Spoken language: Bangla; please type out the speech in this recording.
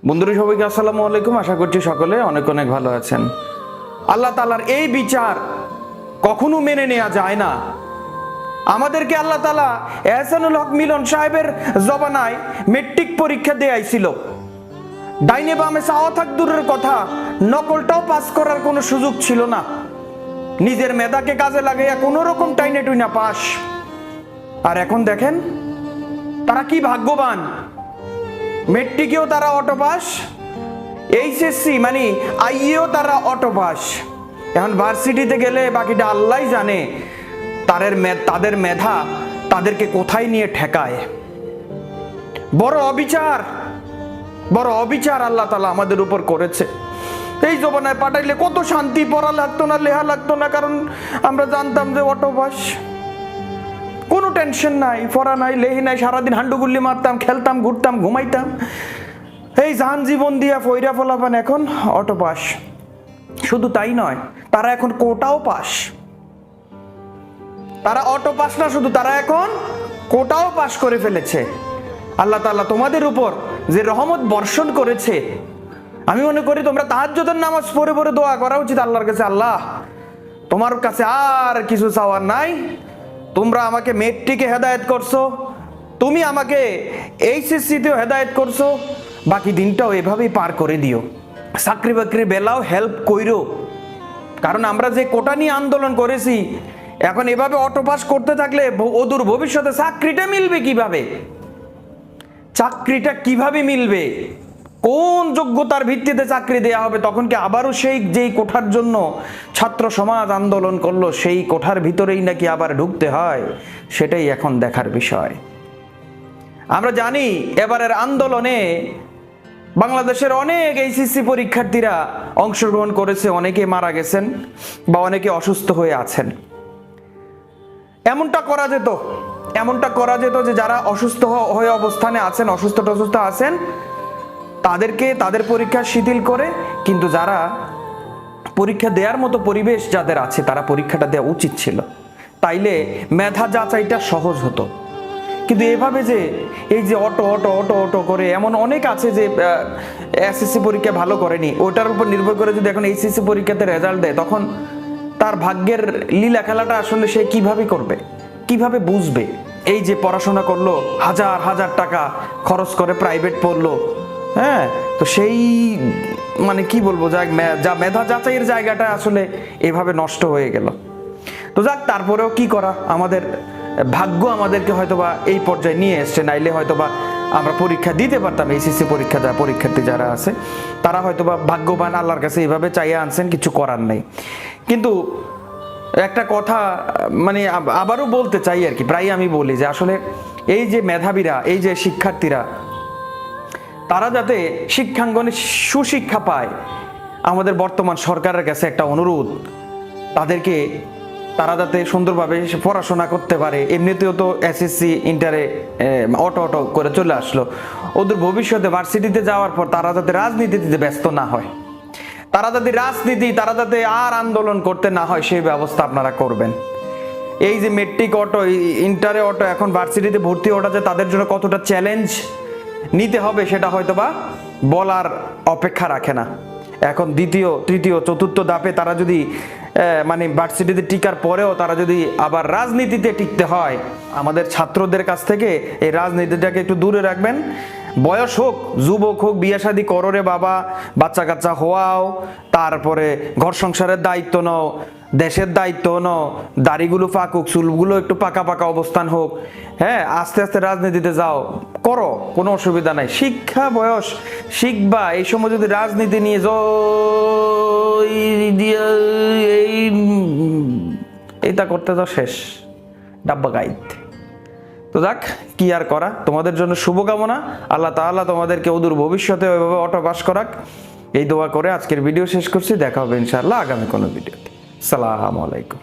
বন্ধুরা সবাইকে আসসালামু আলাইকুম। আশা করছি সকলে অনেক অনেক ভালো আছেন। আল্লাহ তাআলার এই বিচার কখনো মেনে নেওয়া যায় না। আমাদেরকে আল্লাহ তাআলা এহসানুল হক মিলন সাহেবের জবানায় মেট্রিক পরীক্ষা দেয়াইছিল। ডাইনে বামে চাওয়া থাক দূরের কথা, নকলটাও পাস করার কোনো সুযোগ ছিল না। নিজের মেধাকে কাজে লাগাইয়া কোনো রকম টাইনে টুইনা পাস। আর এখন দেখেন তারা কি ভাগ্যবান, মেট্রিকেও তারা অটো পাস, এইচএসসি মানে আইএও তারা অটো পাস। এখন ভার্সিটিতে গেলে বাকিটা আল্লাহই জানে তাদের মেধা তাদেরকে কোথায় নিয়ে ঠেকায়। বড় অবিচার আল্লাহ তাআলা আমাদের উপর করেছে। এই জবানায় পাঠাইলে কত শান্তি, পড়া লাগতো না, লেখা লাগতো না, কারণ আমরা জানতাম যে অটো পাস, কোনো টেনশন নাই, পড়া নাই, লেহি নাই, সারাদিন হান্ডুগুল্লি মারতাম, খেলতাম, ঘুরতাম, ঘুমাইতাম। এই জান জীবন দিয়া ফইরা ফলাপান এখন অটো পাস। শুধু তাই নয়, তারা এখন কোটাও পাস। তারা অটো পাস না শুধু, তারা এখন কোটাও পাস করে ফেলেছে। আল্লাহ তাআলা তোমাদের উপর যে রহমত বর্ষণ করেছে, আমি মনে করি তোমরা তাহাজ্জুদের নামাজ পড়ে পড়ে দোয়া করা উচিত আল্লাহর কাছে। আল্লাহ, তোমার কাছে আর কিছু চাওয়ার নাই। তোমরা আমাকে মেট্রিকে হেদায়েত করছো, তুমি আমাকে এইচএসসিতেও হেদায়েত করছো, বাকি দিনটাও এভাবেই পার করে দিও। চাকরি বাকরির বেলাও হেল্প কইরো, কারণ আমরা যে কোটা নিয়ে আন্দোলন করেছি, এখন এভাবে অটো পাস করতে থাকলে অদূর ভবিষ্যতে চাকরিটা মিলবে কিভাবে? চাকরিটা কিভাবে মিলবে? কোন যোগ্যতার ভিত্তিতে চাকরি দেয়া হবে? তখন কি আবারও সেই যেই কোঠার জন্য ছাত্র সমাজ আন্দোলন করলো, সেই কোঠার ভিতরেই নাকি আবার ঢুকতে হয়? সেটাই এখন দেখার বিষয়। আমরা জানি এবারের আন্দোলনে বাংলাদেশের অনেক এইচএসসি পরীক্ষার্থীরা অংশগ্রহণ করেছে, অনেকে মারা গেছেন বা অনেকে অসুস্থ হয়ে আছেন। এমনটা করা যেত যে যারা অসুস্থ হয়ে অবস্থানে আছেন, অসুস্থ আছেন, তাদেরকে তাদের পরীক্ষা শিথিল করে, কিন্তু যারা পরীক্ষা দেওয়ার মতো পরিবেশ যাদের আছে তারা পরীক্ষাটা দেওয়া উচিত ছিল। তাইলে মেধা যাচাইটা সহজ হতো। কিন্তু এভাবে যে এই যে অটো করে, এমন অনেক আছে যে এসএসসি পরীক্ষা ভালো করেনি, ওটার উপর নির্ভর করে যদি এখন এইচএসসি পরীক্ষাতে রেজাল্ট দেয়, তখন তার ভাগ্যের লীলা খেলাটা আসলে সে কিভাবে করবে, কিভাবে বুঝবে? এই যে পড়াশোনা করলো, হাজার হাজার টাকা খরচ করে প্রাইভেট পড়লো, হ্যাঁ, তো সেই মানে কি বলবো, যা মেধা যাচাইয়ের জায়গাটা আসলে এভাবে নষ্ট হয়ে গেল। তো যাক, তারপরেও কি করা, আমাদের ভাগ্য আমাদেরকে হয়তোবা এই পর্যায়ে নিয়ে এসছে, নাইলে হয়তোবা আমরা পরীক্ষা দিতে পারতাম। এইচএসসি পরীক্ষা পরীক্ষার্থী যারা আছে তারা হয়তোবা ভাগ্যবান, আল্লাহর কাছে এইভাবে চাইয়া আনছেন, কিছু করার নেই। কিন্তু একটা কথা মানে আবারও বলতে চাই আর কি, প্রায় আমি বলি যে আসলে এই যে মেধাবীরা, এই যে শিক্ষার্থীরা, তারা যাতে শিক্ষাঙ্গনে সুশিক্ষা পায়, আমাদের বর্তমান সরকারের কাছে একটা অনুরোধ, তারা যাতে সুন্দরভাবে পড়াশোনা করতে পারে। এমনিতেও তো এসএসসি ইন্টারে অটো করে চলে আসলো, ওদের ভবিষ্যতে ভার্সিটিতে যাওয়ার পর তারা যাতে রাজনীতিতে ব্যস্ত না হয়, তারা যাতে আর আন্দোলন করতে না হয়, সেই ব্যবস্থা আপনারা করবেন। এই যে মেট্রিক অটো, ইন্টারে অটো, এখন ভার্সিটিতে ভর্তি ওটা যে তাদের জন্য কতটা চ্যালেঞ্জ নিতে হবে সেটা হয়তোবা বলার অপেক্ষা রাখে না। এখন দ্বিতীয়, তৃতীয়, চতুর্থ ধাপে তারা যদি মানে ভার্সিটিতে টিকার পরেও তারা যদি আবার রাজনীতিতে টিকতে হয়, আমাদের ছাত্রদের কাছ থেকে এই রাজনীতিটাকে একটু দূরে রাখবেন। বয়স হোক, যুবক হোক, বিয়ে শাদী করো রে বাবা, বাচ্চা কাচ্চা হওয়াও, তারপরে ঘর সংসারের দায়িত্ব নাও, দেশের দায়িত্ব নাও, দাড়িগুলো পাকুক, চুলগুলো একটু পাকা অবস্থান হোক, হ্যাঁ, আস্তে আস্তে রাজনীতিতে যাও, করো, কোনো অসুবিধা নাই। শিক্ষা বয়স শিখবা, এই সময় যদি রাজনীতি নিয়ে এইটা করতে যাও, শেষ ডাব্বা গাইড। তো যাক, কি আর করা, তোমাদের জন্য শুভকামনা। আল্লাহ তাআলা তোমাদেরকে অদূর ভবিষ্যতে ওইভাবে অটো পাস করাক, এই দোয়া করে আজকের ভিডিও শেষ করছি। দেখা হবে ইনশাআল্লাহ আগামী কোনো ভিডিওতে। আসসালামু আলাইকুম।